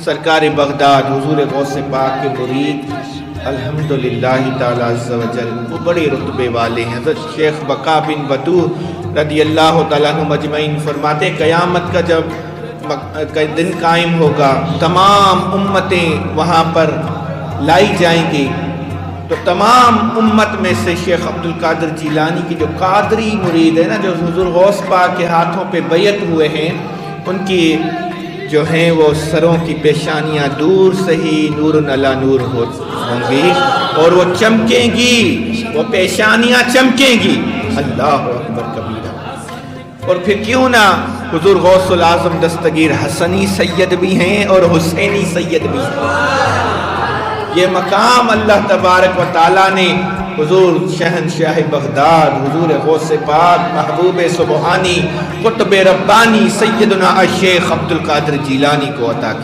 سرکار بغداد حضور غوث پاک کے مرید الحمدللہ تعالی عز و جل وہ بڑے رتبے والے ہیں۔ حضرت شیخ بقا بن بطور رضی اللہ تعالیٰ عنہ مجمعین فرماتے قیامت کا جب دن قائم ہوگا تمام امتیں وہاں پر لائی جائیں گی تو تمام امت میں سے شیخ عبد القادر جیلانی کی جو قادری مرید ہے نا، جو حضور غوث پاک کے ہاتھوں پہ بیعت ہوئے ہیں، ان کی جو ہیں وہ سروں کی پیشانیاں دور سے ہی نور علی نور ہوں گی اور وہ چمکیں گی، وہ پیشانیاں چمکیں گی۔ اللہ اکبر کبیرہ۔ اور پھر کیوں نہ حضور غوث العظم دستگیر حسنی سید بھی ہیں اور حسینی سید بھی ہیں۔ یہ مقام اللہ تبارک و تعالیٰ نے حضور شہنشاہ بغداد حضور غوث پاک محبوب سبحانی قطب ربانی سیدنا الشیخ عبد القادر جیلانی کو عطا کیا۔